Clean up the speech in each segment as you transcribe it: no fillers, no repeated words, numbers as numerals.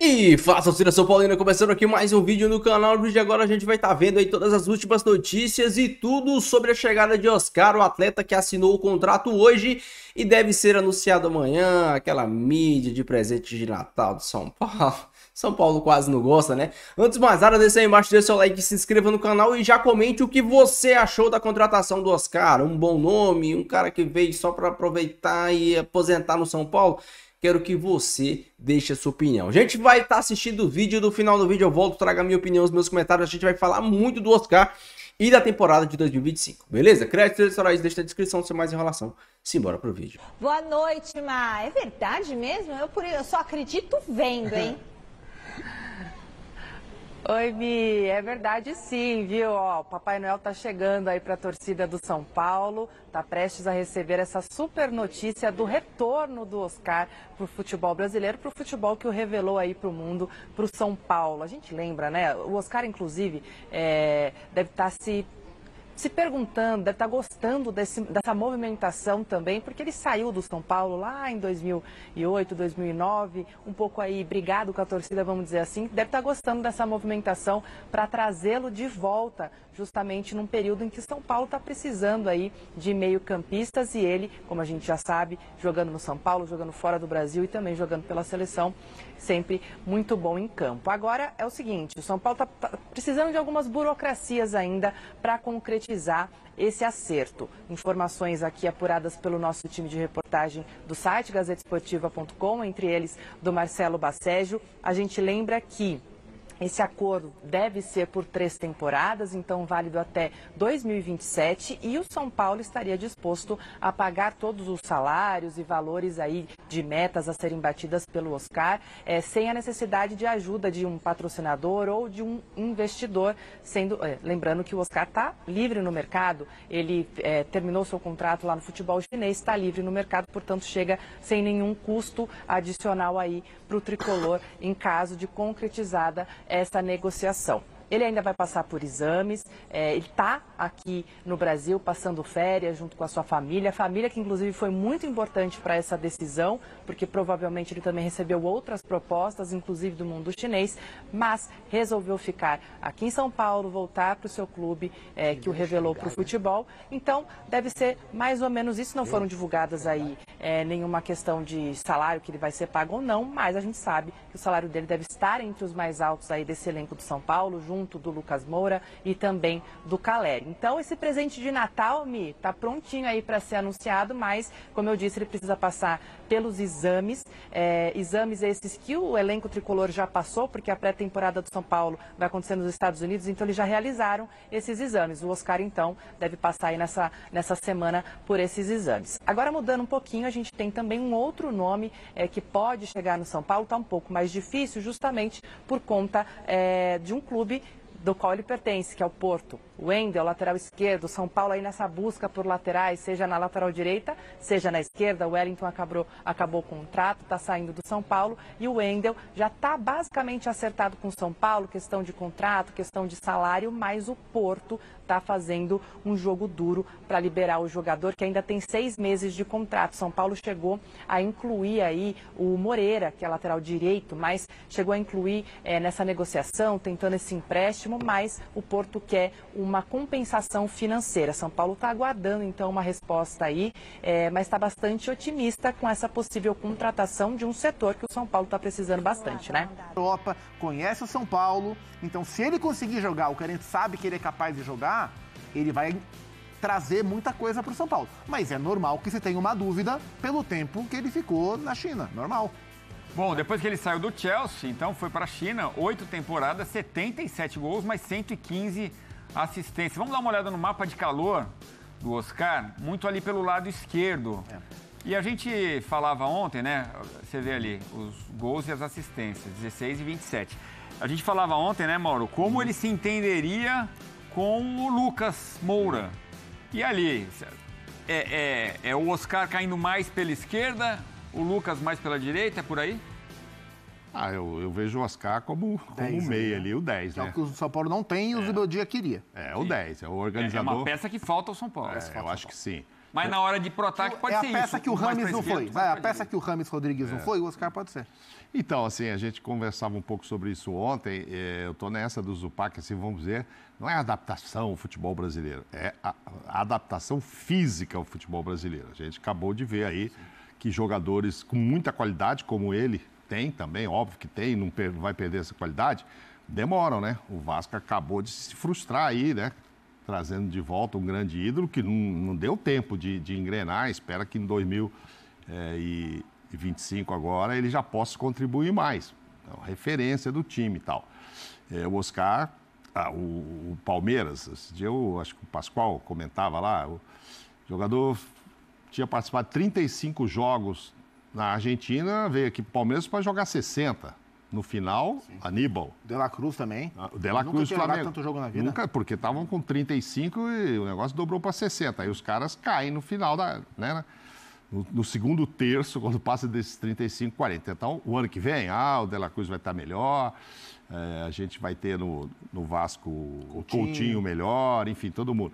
E fala, torcida São Paulina, começando aqui mais um vídeo no canal. No vídeo de agora a gente vai estar vendo aí todas as últimas notícias e tudo sobre a chegada de Oscar, o atleta que assinou o contrato hoje e deve ser anunciado amanhã. Aquela mídia de presente de Natal de São Paulo. São Paulo quase não gosta, né? Antes de mais nada, deixa aí embaixo, deixa seu like, se inscreva no canal e já comente o que você achou da contratação do Oscar. Um bom nome, um cara que veio só para aproveitar e aposentar no São Paulo. Quero que você deixe a sua opinião. A gente vai estar assistindo o vídeo, no final do vídeo eu volto, trago a minha opinião, os meus comentários. A gente vai falar muito do Oscar e da temporada de 2025, beleza? Créditos eleitorais, deixa na descrição, sem mais enrolação. Simbora pro vídeo. Boa noite, Ma. É verdade mesmo? Eu só acredito vendo, hein? Oi, Mi, é verdade sim, viu? Ó, o Papai Noel tá chegando aí para a torcida do São Paulo, tá prestes a receber essa super notícia do retorno do Oscar pro futebol brasileiro, pro futebol que o revelou aí pro mundo, pro São Paulo. A gente lembra, né? O Oscar, inclusive, deve estar se perguntando, deve estar gostando dessa movimentação também, porque ele saiu do São Paulo lá em 2008, 2009, um pouco aí brigado com a torcida, vamos dizer assim, deve estar gostando dessa movimentação para trazê-lo de volta, justamente num período em que São Paulo está precisando aí de meio-campistas e ele, como a gente já sabe, jogando no São Paulo, jogando fora do Brasil e também jogando pela seleção, sempre muito bom em campo. Agora é o seguinte, o São Paulo está precisando de algumas burocracias ainda para concretizar esse acerto. Informações aqui apuradas pelo nosso time de reportagem do site gazetesportiva.com, entre eles do Marcelo Baceggio. A gente lembra que esse acordo deve ser por 3 temporadas, então válido até 2027, e o São Paulo estaria disposto a pagar todos os salários e valores aí de metas a serem batidas pelo Oscar, sem a necessidade de ajuda de um patrocinador ou de um investidor, lembrando que o Oscar está livre no mercado, ele terminou seu contrato lá no futebol chinês, está livre no mercado, portanto chega sem nenhum custo adicional aí para o tricolor em caso de concretizada essa negociação. Ele ainda vai passar por exames, ele está aqui no Brasil passando férias junto com a sua família que inclusive foi muito importante para essa decisão, porque provavelmente ele também recebeu outras propostas, inclusive do mundo chinês, mas resolveu ficar aqui em São Paulo, voltar para o seu clube que o revelou para o futebol. Então deve ser mais ou menos isso, não foram divulgadas aí nenhuma questão de salário que ele vai ser pago ou não, mas a gente sabe que o salário dele deve estar entre os mais altos aí desse elenco do São Paulo, junto do Lucas Moura e também do Caleri. Então esse presente de Natal, Mi, tá prontinho aí para ser anunciado, mas como eu disse, ele precisa passar pelos exames, exames esses que o elenco tricolor já passou, porque a pré-temporada do São Paulo vai acontecer nos Estados Unidos, então eles já realizaram esses exames. O Oscar então deve passar aí nessa semana por esses exames. Agora mudando um pouquinho, a gente tem também um outro nome que pode chegar no São Paulo, tá um pouco mais difícil, justamente por conta de um clube do qual ele pertence, que é o Porto. O Wendel, lateral esquerdo, São Paulo aí nessa busca por laterais, seja na lateral direita, seja na esquerda. O Wellington acabou o contrato, está saindo do São Paulo e o Wendel já está basicamente acertado com o São Paulo, questão de contrato, questão de salário, mas o Porto está fazendo um jogo duro para liberar o jogador, que ainda tem 6 meses de contrato. São Paulo chegou a incluir aí o Moreira, que é lateral direito, mas chegou a incluir nessa negociação, tentando esse empréstimo, mas o Porto quer uma compensação financeira. São Paulo está aguardando então uma resposta aí, mas está bastante otimista com essa possível contratação de um setor que o São Paulo está precisando bastante, né? A Europa conhece o São Paulo, então se ele conseguir jogar o que a gente sabe que ele é capaz de jogar, ele vai trazer muita coisa para o São Paulo. Mas é normal que você tenha uma dúvida pelo tempo que ele ficou na China, normal. Bom, depois que ele saiu do Chelsea, então foi para a China, 8 temporadas, 77 gols, mais 115 assistências. Vamos dar uma olhada no mapa de calor do Oscar, muito ali pelo lado esquerdo. E a gente falava ontem, né? Você vê ali os gols e as assistências, 16 e 27. A gente falava ontem, né, Mauro, como ele se entenderia com o Lucas Moura. E ali, é o Oscar caindo mais pela esquerda, o Lucas mais pela direita, é por aí? Eu vejo o Oscar como meia ali, o 10, né? É o que o São Paulo não tem e o Zubeldia queria. O 10, é o organizador. É uma peça que falta ao São Paulo. Eu acho que sim. Mas na hora de ir pro ataque pode ser isso. É a peça que o Rames não foi. A peça que o Rames Rodrigues não foi, o Oscar pode ser. Então, assim, a gente conversava um pouco sobre isso ontem. Eu estou nessa do Zupac, assim, vamos dizer, não é adaptação ao futebol brasileiro, é a adaptação física ao futebol brasileiro. A gente acabou de ver aí que jogadores com muita qualidade, como ele tem também, óbvio que tem, não vai perder essa qualidade, demoram, né? O Vasco acabou de se frustrar aí, né? Trazendo de volta um grande ídolo que não deu tempo de engrenar, espera que em 2025 agora ele já possa contribuir mais. Então, referência do time e tal. O Oscar, o Palmeiras, esse dia acho que o Pascoal comentava lá, o jogador tinha participado de 35 jogos na Argentina, veio aqui para o Palmeiras para jogar 60. No final, sim. Aníbal. De La Cruz também. O De La Cruz, Flamengo. Tanto jogo na vida. Nunca, porque estavam com 35 e o negócio dobrou para 60. Aí os caras caem no final, no segundo terço, quando passa desses 35, 40. Então, o ano que vem, o De La Cruz vai estar melhor, a gente vai ter no Vasco o Coutinho melhor, enfim, todo mundo.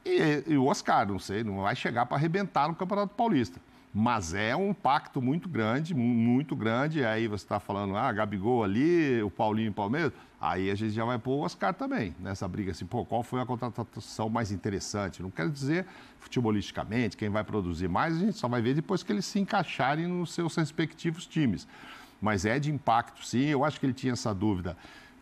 E o Oscar, não sei, não vai chegar para arrebentar no Campeonato Paulista. Mas é um impacto muito grande, muito grande. Aí você está falando, Gabigol ali, o Paulinho e o Palmeiras. Aí a gente já vai pôr o Oscar também nessa briga. Assim, qual foi a contratação mais interessante? Não quero dizer futebolisticamente, quem vai produzir mais, a gente só vai ver depois que eles se encaixarem nos seus respectivos times. Mas é de impacto, sim. Eu acho que ele tinha essa dúvida.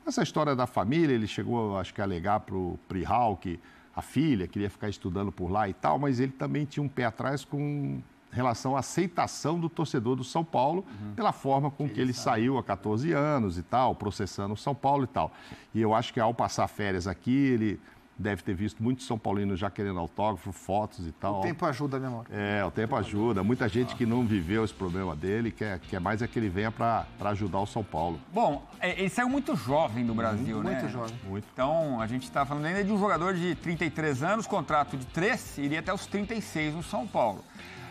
Essa história da família, ele chegou, acho que a alegar para o Prihal que a filha queria ficar estudando por lá e tal, mas ele também tinha um pé atrás com relação à aceitação do torcedor do São Paulo, pela forma com que ele saiu há 14 anos e tal, processando o São Paulo e tal. E eu acho que ao passar férias aqui, ele deve ter visto muitos São Paulinos já querendo autógrafo, fotos e tal. O tempo ajuda, né, amor? O tempo ajuda. Muita gente que não viveu esse problema dele, quer mais é que ele venha para ajudar o São Paulo. Bom, ele saiu muito jovem do Brasil, né? Muito jovem. Muito. Então, a gente está falando ainda de um jogador de 33 anos, contrato de 3, iria até os 36 no São Paulo.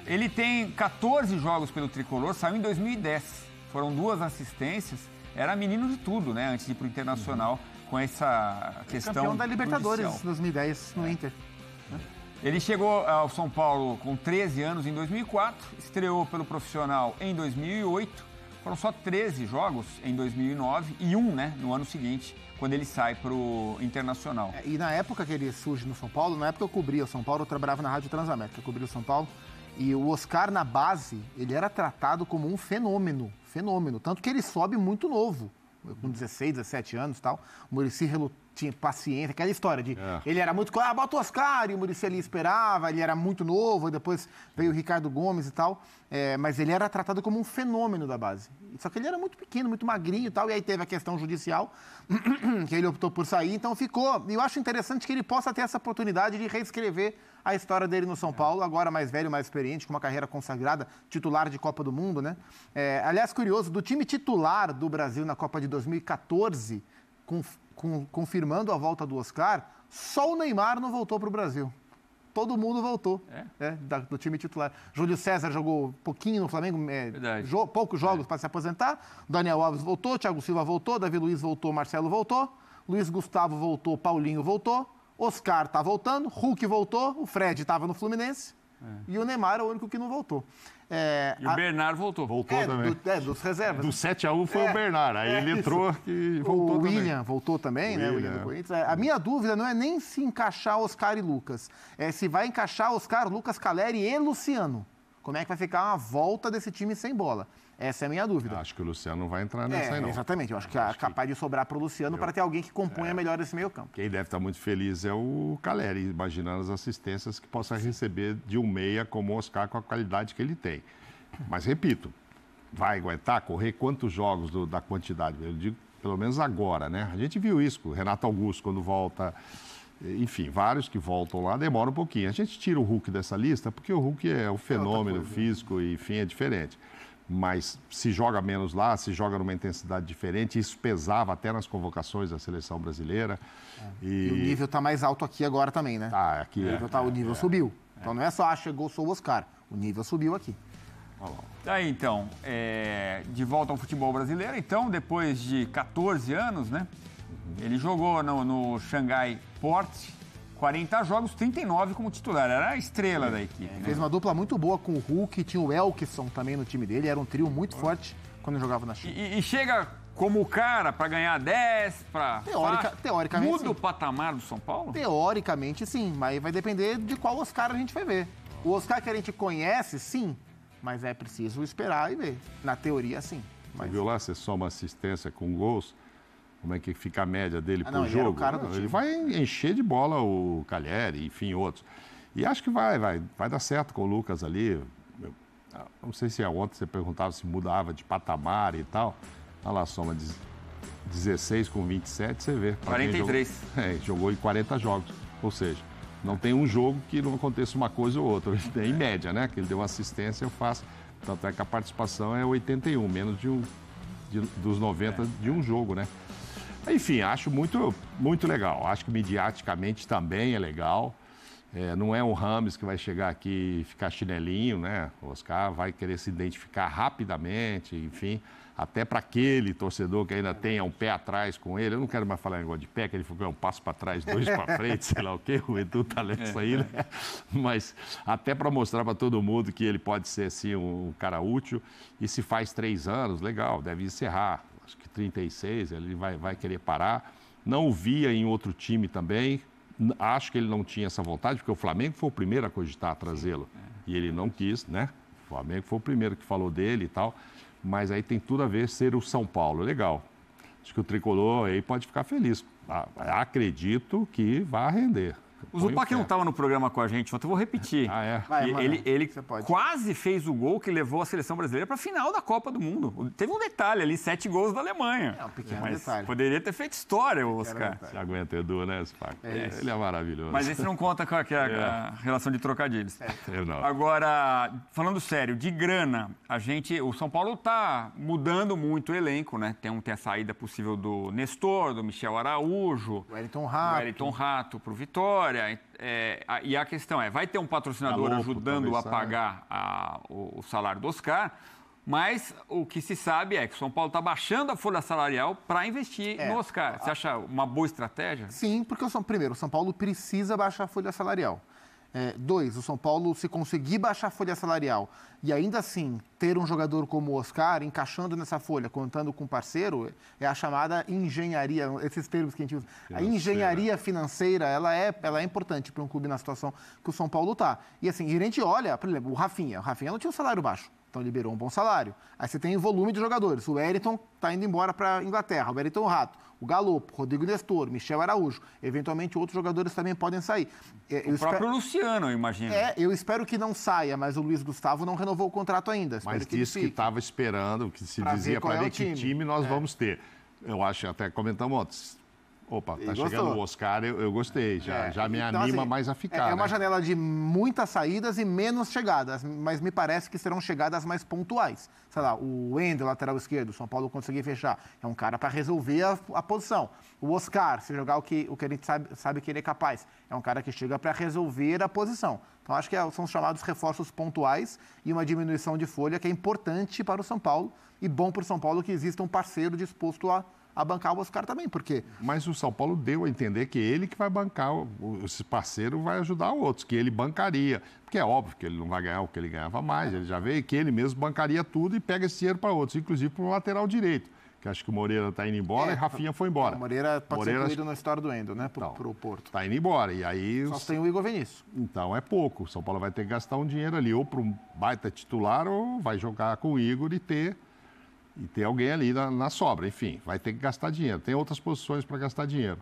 Ele tem 14 jogos pelo Tricolor, saiu em 2010. Foram 2 assistências. Era menino de tudo, né? Antes de ir para o Internacional, com essa questão campeão da Libertadores judicial. 2010 no Inter. Ele chegou ao São Paulo com 13 anos em 2004, estreou pelo profissional em 2008. Foram só 13 jogos em 2009 e 1, né, no ano seguinte, quando ele sai para o Internacional. E na época que ele surge no São Paulo, na época eu cobria o São Paulo, eu trabalhava na Rádio Transamérica, eu cobria o São Paulo. E o Oscar, na base, ele era tratado como um fenômeno. Tanto que ele sobe muito novo, com 16, 17 anos e tal. O Muricy tinha paciência, aquela história de... Ele era muito... bota o Oscar, e o Muricy ali esperava, ele era muito novo, e depois veio o Ricardo Gomes e tal. Mas ele era tratado como um fenômeno da base. Só que ele era muito pequeno, muito magrinho e tal, e aí teve a questão judicial, que ele optou por sair, então ficou... E eu acho interessante que ele possa ter essa oportunidade de reescrever a história dele no São Paulo, agora mais velho, mais experiente, com uma carreira consagrada, titular de Copa do Mundo, né? Aliás, curioso, do time titular do Brasil na Copa de 2014, confirmando a volta do Oscar, só o Neymar não voltou para o Brasil. Todo mundo voltou do time titular. Júlio César jogou pouquinho no Flamengo, poucos jogos para se aposentar. Daniel Alves voltou, Thiago Silva voltou, Davi Luiz voltou, Marcelo voltou, Luiz Gustavo voltou, Paulinho voltou, Oscar está voltando, Hulk voltou, o Fred estava no Fluminense e o Neymar é o único que não voltou. E o Bernard voltou. Voltou também. Dos reservas. Do 7-1 foi o Bernard, aí ele entrou e voltou também. O William voltou também, né? O William do Corinthians. A minha dúvida não é nem se encaixar Oscar e Lucas, é se vai encaixar Oscar, Lucas Calleri e Luciano. Como é que vai ficar uma volta desse time sem bola? Essa é a minha dúvida. Acho que o Luciano não vai entrar nessa aí, não. Exatamente. Eu acho que é capaz de sobrar para o Luciano para ter alguém que componha melhor esse meio campo. Quem deve estar muito feliz é o Calleri, imaginando as assistências que possa receber de um meia como o Oscar com a qualidade que ele tem. Mas, repito, vai aguentar correr quantos jogos da quantidade? Eu digo, pelo menos agora, né? A gente viu isso com o Renato Augusto quando volta... Enfim, vários que voltam lá, demora um pouquinho. A gente tira o Hulk dessa lista porque o Hulk é um fenômeno físico e, enfim, é diferente. Mas se joga menos lá, se joga numa intensidade diferente, isso pesava até nas convocações da seleção brasileira. E o nível está mais alto aqui agora também, né? Aqui o nível subiu. Então não é só, chegou, sou o Oscar. O nível subiu aqui. Aí, então, de volta ao futebol brasileiro, então, depois de 14 anos, né? Ele jogou no Xangai Port 40 jogos, 39 como titular. Era a estrela da equipe. Né? Fez uma dupla muito boa com o Hulk, tinha o Elkeson também no time dele, era um trio muito forte quando jogava na China. E chega como o cara para ganhar 10, para... Teoricamente, muda sim. o patamar do São Paulo? Teoricamente, sim, mas vai depender de qual Oscar a gente vai ver. O Oscar que a gente conhece, sim, mas é preciso esperar e ver. Na teoria, sim. Mas... Você viu lá, você soma assistência com gols, como é que fica a média dele por ele jogo? era o cara do time. Ele vai encher de bola o Calheri, enfim, outros. E acho que vai dar certo com o Lucas ali. Eu não sei se ontem você perguntava se mudava de patamar e tal. Olha lá, soma 16 com 27, você vê. 43. Jogou em 40 jogos. Ou seja, não tem um jogo que não aconteça uma coisa ou outra. Ele tem em média, né? Que ele deu assistência, eu faço. Tanto é que a participação é 81, menos dos 90 de um jogo, né? Enfim, acho muito, muito legal. Acho que mediaticamente também é legal. Não é um Rames que vai chegar aqui e ficar chinelinho, né? O Oscar vai querer se identificar rapidamente, enfim. Até para aquele torcedor que ainda tenha um pé atrás com ele. Eu não quero mais falar negócio de pé, que ele ficou um passo para trás, 2 para frente, sei lá o quê. O Edu tá nessa aí, né? Mas até para mostrar para todo mundo que ele pode ser, assim, um cara útil. E se faz 3 anos, legal, deve encerrar. Acho que 36, ele vai querer parar. Não o via em outro time também. Acho que ele não tinha essa vontade, porque o Flamengo foi o primeiro a cogitar trazê-lo. E ele não quis, né? O Flamengo foi o primeiro que falou dele e tal. Mas aí tem tudo a ver ser o São Paulo. Legal. Acho que o Tricolor aí pode ficar feliz. Acredito que vai render. O Zupac não estava no programa com a gente ontem, eu vou repetir. Ele quase fez o gol que levou a seleção brasileira para a final da Copa do Mundo. Teve um detalhe ali, 7 gols da Alemanha. É um pequeno mas detalhe. Poderia ter feito história, o Oscar. Você aguenta Edu, né, Zupac? Ele é maravilhoso. Mas esse não conta com a relação de trocadilhos. Não. Agora, falando sério, de grana, o São Paulo está mudando muito o elenco, né? Tem a saída possível do Nestor, do Michel Araújo, O Wellington Rato para o Vitória. E a questão vai ter um patrocinador Galopo, ajudando a talvez, pagar o salário do Oscar, mas o que se sabe é que o São Paulo está baixando a folha salarial para investir no Oscar. Você acha uma boa estratégia? Sim, porque o São Paulo precisa baixar a folha salarial. 2, o São Paulo, se conseguir baixar a folha salarial e ainda assim ter um jogador como o Oscar encaixando nessa folha, contando com parceiro, é a chamada engenharia, esses termos que a gente usa. A engenharia financeira, ela é importante para um clube na situação que o São Paulo está. E assim, a gente olha, por exemplo, o Rafinha não tinha um salário baixo. Então, liberou um bom salário. Aí você tem volume de jogadores. O Wellington está indo embora para a Inglaterra. O Wellington Rato, o Galopo, Rodrigo Nestor, Michel Araújo. Eventualmente, outros jogadores também podem sair. O próprio Luciano, eu imagino. Eu espero que não saia, mas o Luiz Gustavo não renovou o contrato ainda. Mas disse que estava esperando, que se dizia para ele que time nós vamos ter. Eu acho, até comentamos ontem. Opa, tá chegando o Oscar, eu gostei, já me então, anima assim, mais a ficar. É uma janela de muitas saídas e menos chegadas, mas me parece que serão chegadas mais pontuais. Sei lá, o Wendel, lateral esquerdo, o São Paulo conseguir fechar, é um cara para resolver a posição. O Oscar, se jogar o que a gente sabe que ele é capaz, é um cara que chega para resolver a posição. Então, acho que são os chamados reforços pontuais e uma diminuição de folha que é importante para o São Paulo e bom para o São Paulo que exista um parceiro disposto a bancar o Oscar também, porque... Mas o São Paulo deu a entender que ele que vai bancar, esse parceiro vai ajudar outros, que ele bancaria. Porque é óbvio que ele não vai ganhar o que ele ganhava mais, ele já veio que ele mesmo bancaria tudo e pega esse dinheiro para outros, inclusive para o lateral direito, que acho que o Moreira está indo embora e Rafinha foi embora. O Moreira pode ser incluído na história do Endo, né, para o Porto. Está indo embora, e aí... Só tem o Igor Vinícius. Então é pouco, o São Paulo vai ter que gastar um dinheiro ali, ou para um baita titular, ou vai jogar com o Igor e ter alguém ali na sobra. Enfim, vai ter que gastar dinheiro. Tem outras posições para gastar dinheiro.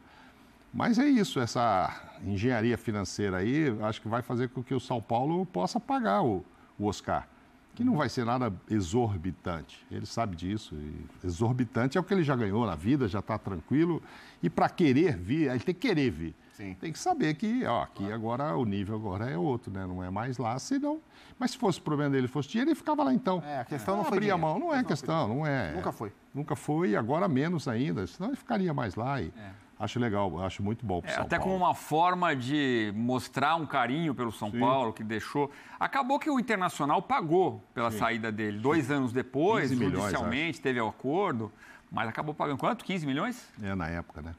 Mas é isso, essa engenharia financeira aí, acho que vai fazer com que o São Paulo possa pagar o Oscar, que não vai ser nada exorbitante. Ele sabe disso. E exorbitante é o que ele já ganhou na vida, já está tranquilo. E para querer vir, ele tem que querer vir. Sim. Tem que saber que aqui agora o nível agora é outro, né? Não é mais lá, senão... Mas se fosse o problema dele, fosse dinheiro, ele ficava lá então. A questão não foi abrir a mão, não é questão, não é. Nunca foi. Nunca foi e agora menos ainda, senão ele ficaria mais lá e acho legal, acho muito bom pro São até Paulo. como uma forma de mostrar um carinho pelo São Paulo, que deixou... Acabou que o Internacional pagou pela saída dele. 2 anos depois, 15 milhões, judicialmente, teve o acordo. Mas acabou pagando quanto? 15 milhões? Na época, né?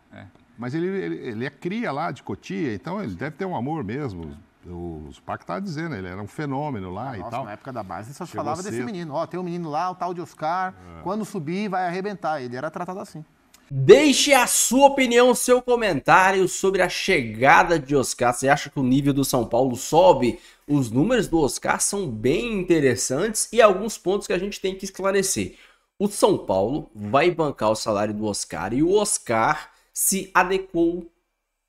Mas ele é cria lá de Cotia, então ele deve ter um amor mesmo. O Pac tá dizendo, ele era um fenômeno lá e tal. Na época da base, só se falava desse menino. Tem um menino lá, o tal de Oscar, quando subir vai arrebentar. Ele era tratado assim. Deixe a sua opinião, o seu comentário sobre a chegada de Oscar. Você acha que o nível do São Paulo sobe? Os números do Oscar são bem interessantes e alguns pontos que a gente tem que esclarecer. O São Paulo vai bancar o salário do Oscar e o Oscar se adequou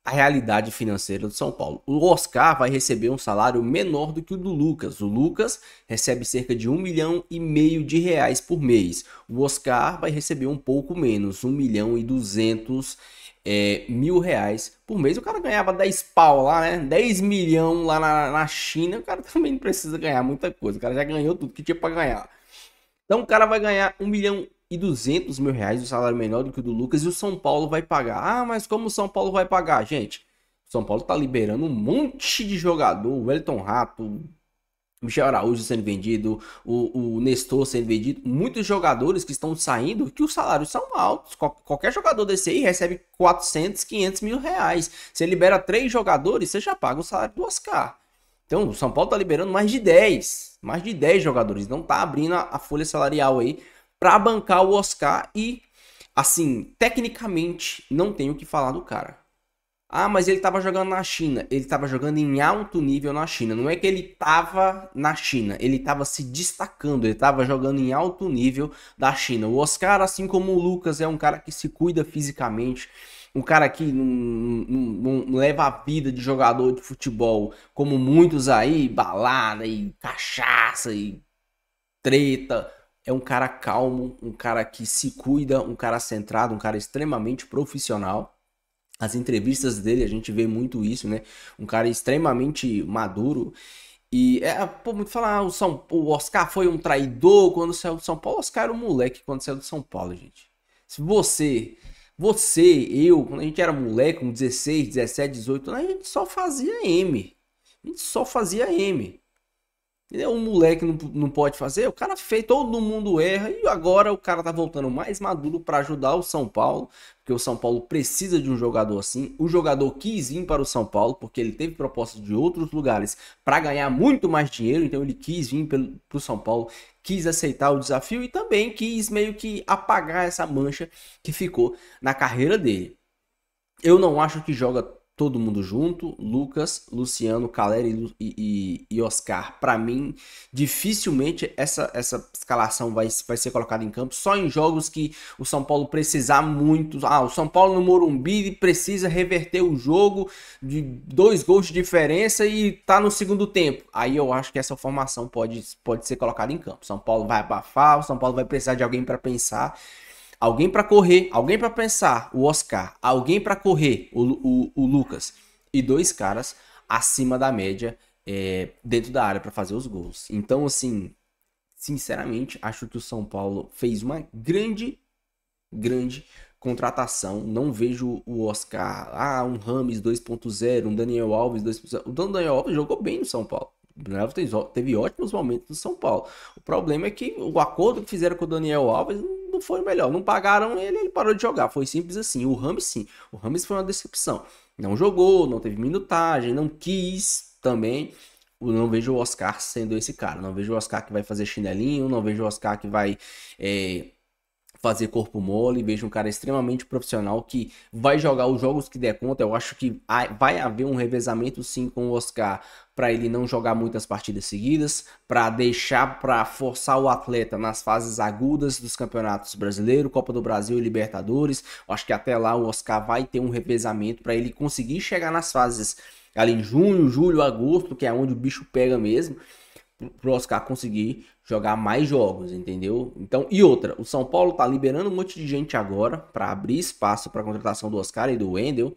à realidade financeira do São Paulo. O Oscar vai receber um salário menor do que o do Lucas. O Lucas recebe cerca de R$1,5 milhão de reais por mês. O Oscar vai receber um pouco menos, R$1,2 milhão por mês. O cara ganhava 10 pau lá, né? 10 milhões lá na China. O cara também não precisa ganhar muita coisa. O cara já ganhou tudo que tinha para ganhar. Então o cara vai ganhar R$1,2 milhão, o salário menor do que o do Lucas, e o São Paulo vai pagar. Ah, mas como o São Paulo vai pagar? Gente, o São Paulo tá liberando um monte de jogador, o Wellington Rato, o Michel Araújo sendo vendido, o Nestor sendo vendido, muitos jogadores que estão saindo que os salários são altos. Qualquer jogador desse aí recebe 400, 500 mil reais. Você libera 3 jogadores, você já paga o salário do Oscar. Então, o São Paulo tá liberando mais de 10 jogadores. Não tá abrindo a folha salarial aí para bancar o Oscar e, assim, tecnicamente, não tem o que falar do cara. Ah, mas ele tava jogando na China. Ele tava jogando em alto nível na China. Não é que ele tava na China. Ele tava se destacando. Ele tava jogando em alto nível da China. O Oscar, assim como o Lucas, é um cara que se cuida fisicamente. Um cara que não leva a vida de jogador de futebol como muitos aí, balada e cachaça e treta. É um cara calmo, um cara que se cuida, um cara centrado, um cara extremamente profissional. As entrevistas dele, a gente vê muito isso, né? Um cara extremamente maduro. E, muito falar, o Oscar foi um traidor quando saiu do São Paulo. O Oscar era um moleque quando saiu do São Paulo, gente. Se eu, quando a gente era moleque, com 16, 17, 18 anos, a gente só fazia M. Entendeu? Um moleque não pode fazer, o cara fez, todo mundo erra, e agora o cara tá voltando mais maduro para ajudar o São Paulo, porque o São Paulo precisa de um jogador assim. O jogador quis vir para o São Paulo, porque ele teve propostas de outros lugares para ganhar muito mais dinheiro, então ele quis vir para o São Paulo, quis aceitar o desafio e também quis meio que apagar essa mancha que ficou na carreira dele. Eu não acho que joga todo mundo junto, Lucas, Luciano, Caleri e Oscar. Para mim, dificilmente essa escalação vai ser colocada em campo, só em jogos que o São Paulo precisar muito. O São Paulo no Morumbi precisa reverter o jogo de 2 gols de diferença e tá no segundo tempo. Aí eu acho que essa formação pode ser colocada em campo. São Paulo vai abafar, o São Paulo vai precisar de alguém para pensar. Alguém para correr, alguém para pensar, o Oscar. Alguém para correr, o Lucas. E 2 caras acima da média dentro da área para fazer os gols. Então, assim, sinceramente, acho que o São Paulo fez uma grande contratação. Não vejo o Oscar, um Rames 2.0, um Daniel Alves 2.0. O Daniel Alves jogou bem no São Paulo. O Daniel Alves teve ótimos momentos no São Paulo. O problema é que o acordo que fizeram com o Daniel Alves não foi o melhor. Não pagaram ele parou de jogar. Foi simples assim. O Rames, sim. O Rames foi uma decepção. Não jogou, não teve minutagem, não quis também. Eu não vejo o Oscar sendo esse cara. Não vejo o Oscar que vai fazer chinelinho. Não vejo o Oscar que vai fazer corpo mole. Vejo um cara extremamente profissional que vai jogar os jogos que der conta. Eu acho que vai haver um revezamento sim com o Oscar, para ele não jogar muitas partidas seguidas, para forçar o atleta nas fases agudas dos campeonatos brasileiro, Copa do Brasil e Libertadores. Eu acho que até lá o Oscar vai ter um revezamento para ele conseguir chegar nas fases ali em junho, julho, agosto, que é onde o bicho pega mesmo, pro Oscar conseguir jogar mais jogos, entendeu? Então, e outra, o São Paulo tá liberando um monte de gente agora para abrir espaço para a contratação do Oscar e do Wendel.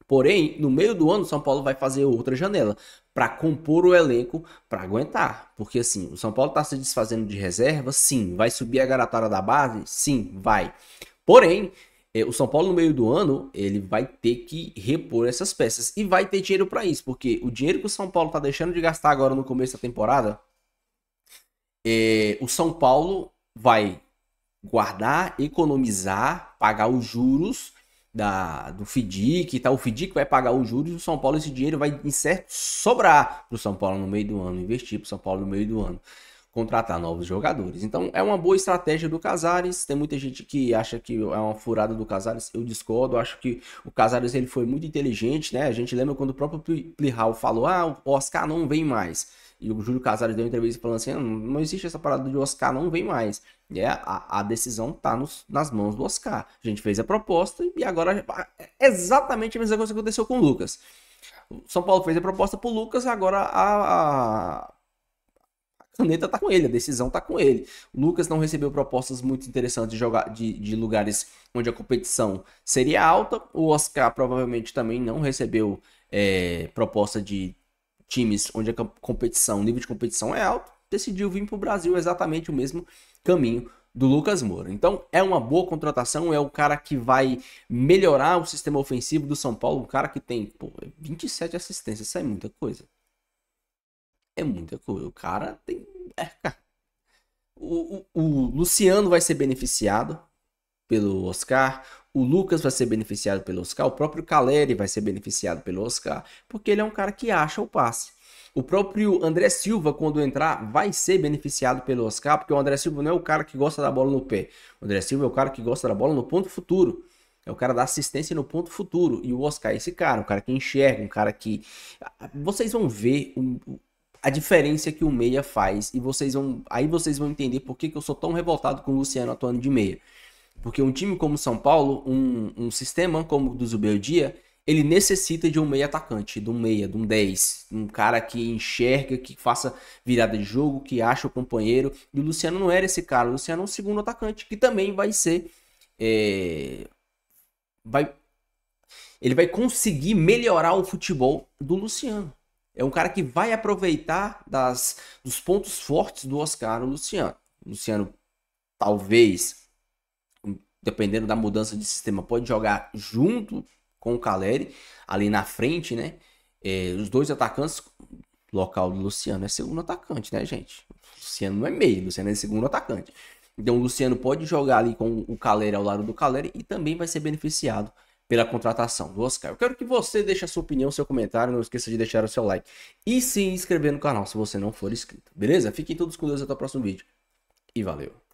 Porém, no meio do ano, o São Paulo vai fazer outra janela para compor o elenco para aguentar. Porque assim, o São Paulo está se desfazendo de reserva, sim. Vai subir a garotada da base? Sim, vai. Porém, o São Paulo no meio do ano, ele vai ter que repor essas peças. E vai ter dinheiro para isso. Porque o dinheiro que o São Paulo está deixando de gastar agora no começo da temporada, o São Paulo vai guardar, economizar, pagar os juros do FDIC e tal. O FDIC vai pagar os juros e o São Paulo, esse dinheiro vai, em certo, sobrar para o São Paulo no meio do ano, investir para o São Paulo no meio do ano, contratar novos jogadores. Então é uma boa estratégia do Casares. Tem muita gente que acha que é uma furada do Casares, eu discordo. Acho que o Casares ele foi muito inteligente, né? A gente lembra quando o próprio Plihal falou, o Oscar não vem mais. E o Júlio Casares deu uma entrevista falando assim, não existe essa parada de Oscar não vem mais. E a decisão tá nas mãos do Oscar. A gente fez a proposta e agora é exatamente a mesma coisa que aconteceu com o Lucas. O São Paulo fez a proposta pro Lucas, agora a caneta tá com ele, a decisão tá com ele. O Lucas não recebeu propostas muito interessantes de lugares onde a competição seria alta. O Oscar provavelmente também não recebeu proposta de times onde o nível de competição é alto. Decidiu vir para o Brasil exatamente o mesmo caminho do Lucas Moura. Então é uma boa contratação, é o cara que vai melhorar o sistema ofensivo do São Paulo, um cara que tem 27 assistências, isso é muita coisa. É muita coisa. O cara tem... O Luciano vai ser beneficiado pelo Oscar. O Lucas vai ser beneficiado pelo Oscar. O próprio Caleri vai ser beneficiado pelo Oscar. Porque ele é um cara que acha o passe. O próprio André Silva, quando entrar, vai ser beneficiado pelo Oscar. Porque o André Silva não é o cara que gosta da bola no pé. O André Silva é o cara que gosta da bola no ponto futuro. É o cara da assistência no ponto futuro. E o Oscar é esse cara. Um cara que enxerga. Um cara que... Vocês vão ver... a diferença que o meia faz, e vocês vão entender por que eu sou tão revoltado com o Luciano atuando de meia. Porque um time como o São Paulo, um sistema como o do Zubeldia, ele necessita de um meia atacante, de um meia, de um 10, um cara que enxerga, que faça virada de jogo, que acha o companheiro, e o Luciano não era esse cara. O Luciano é um segundo atacante, que também vai ser... ele vai conseguir melhorar o futebol do Luciano. É um cara que vai aproveitar dos pontos fortes do Oscar, o Luciano. O Luciano, talvez, dependendo da mudança de sistema, pode jogar junto com o Caleri, ali na frente, né? Os dois atacantes, local do Luciano é segundo atacante, né, gente? O Luciano não é meio, o Luciano é segundo atacante. Então o Luciano pode jogar ali com o Caleri ao lado do Caleri e também vai ser beneficiado pela contratação do Oscar. Eu quero que você deixe a sua opinião, seu comentário, não esqueça de deixar o seu like e se inscrever no canal se você não for inscrito, beleza? Fiquem todos com Deus, até o próximo vídeo e valeu!